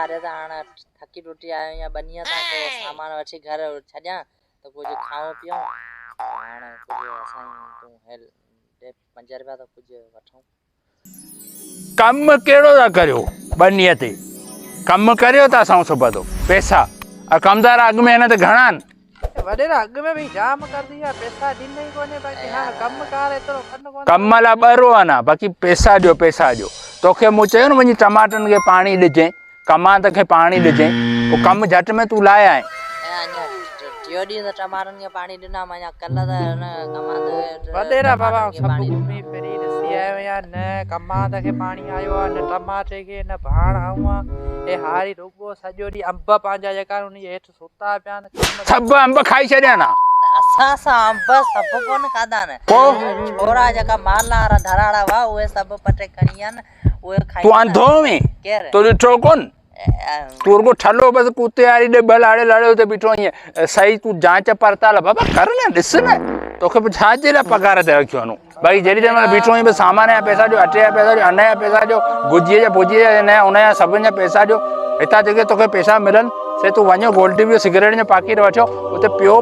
रे ता हाणे थकी टुटी आयो या बनिया ता को सामान वठी घर छड्या तो कुछ खाओ पियो हाणे कुछ असां तू हेल दे 5 रुपया तो कुछ वठो कम केड़ो ता करियो बनिया ते कम करियो ता असां सुबह तो पैसा और कमदार अग में न ते घणा वडेरा अग में भी जाम कर दिया पैसा दिन ही कोने बाकी हां कम कार एतरो कन कोन कम ला बरो आना बाकी पैसा दियो तोखे मु चयो न वनी टमाटन के पानी दिजे कमा तखे पानी दिजे वो कम झट में तू लाया है टियो दी त टमाटन के पानी दिना मया कल्ला त न कमा त वडेरा बाबा सब घूमी फिरी दसी आयो या न कमा तखे पानी आयो न टमाटे के न भाण आवा ए हारी रुगो सजो दी अंब पांजा जका उनी हेठ सुता पिया न सब अंब खाई छड्या ना असा अंब सब कोन खादा न छोरा जका माला रा धराड़ा वा ओए सब पटे कनिया न ओए खाई तू अंधो में केर तो दिठो कोन तू को ठलो बस कुत्ते यारी दे बलाड़े लड़े ते बिठो ये सही तू जांच पड़ताल बाबा कर ना दिस ना तोखे छाजे ला पगार दे रखियो नु भाई जेडी दे मैं बिठो बस सामान या पैसा जो अटे या पैसा जो अने या पैसा जो गुजिए या भुजिए या ने उन या सब ने पैसा जो इता जगह तोखे पैसा मिलन से तू वणो गोल्ड भी सिगरेट ने पाकिट वठो उते पियो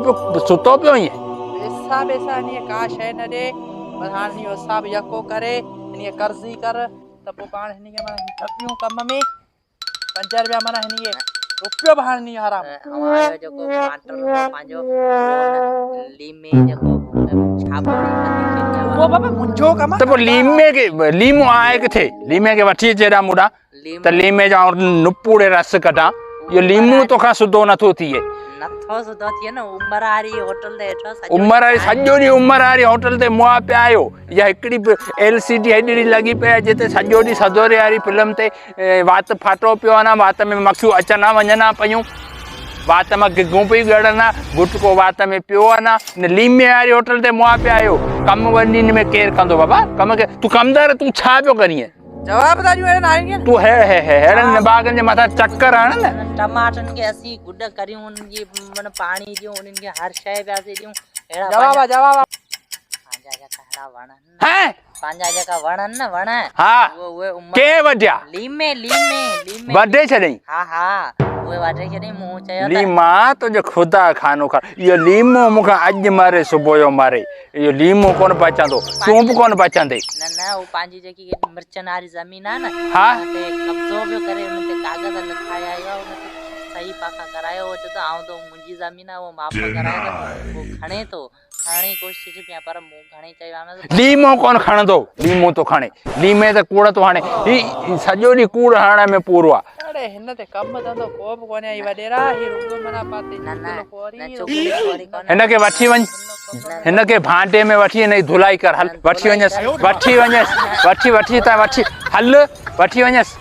सुतो पियो ही पैसा नहीं का शय न दे प्रधान नी सब यको करे नी कर्जी कर त पो पाण हनी के मन कपियो कम में 5 रुपया मना हनी रुपयो बहार नहीं हराम हमारे जको पाटर पांजो लीमे जको छापड़ी वो बाबा मुंजो कमा तो लीमो आए के थे लीमे के वठी जेड़ा मुडा त लीमे जा नुपुड़े रस कटा यो लीमू तो खा सुदो न थो थिए नथो सुदो थिए न उमरारी होटल दे एठो उमरारी सजो दी उमरारी होटल ते मुआ पे आयो या एकड़ी एलसीडी हेडी लगी पे जेते सजो दी सदोरे वाली फिल्म ते वात फाटो पियो ना वात में मक्खियूं अचना वञना पयूं वात में गिगूं पई गड़ना गुटको वात में पियो ना न लीमे वाली होटल ते मुआ पे आयो कम वनी में केर कंदो बाबा कम के तू कमदार तू छा पियो करिए जवाब दाजू है ना आएंगे तू है हेड़न बागन जे मथा चक्कर आण न टमाटन के असी गुड करियो उनकी मन पानी दियो उनके हर शय प्यासे दियो एड़ा जवाब पांजा जका वणन हैं पांजा जका वणन न वण हां वो के वड्या लीमे वडे छडई हां ओए वाटे छडई मु चयो लीमा तो जो खुदा खानो खा यो लीमो मुखा अज मारे सुबह यो मारे यो लीमो कोन पचांदो सूप कोन पचांदे न वो पांजी जकी मिर्चन वाली जमीन है ना हां ते कब्जो भी करे उनते कागज लिखाया आयो उनते सही पाका करायो हो तो आऊं तो मुंजी जमीन है वो माप करायो वो खणे तो खाने कोशिश पिया पर मु घणे चयो लीमो कोन खणदो लीमो तो खणे लीमे त कूड़ तो हाणे ई सजो दी कूड़ हाणे में पूरो आ अरे हिन ते कम धंधो को भी कोने आई वडेरा ही रुगो मना पाते हिन के वठी वञ हिन के भांडे में वठी नहीं धुलाई कर हल वठी वञस हल वठी वञस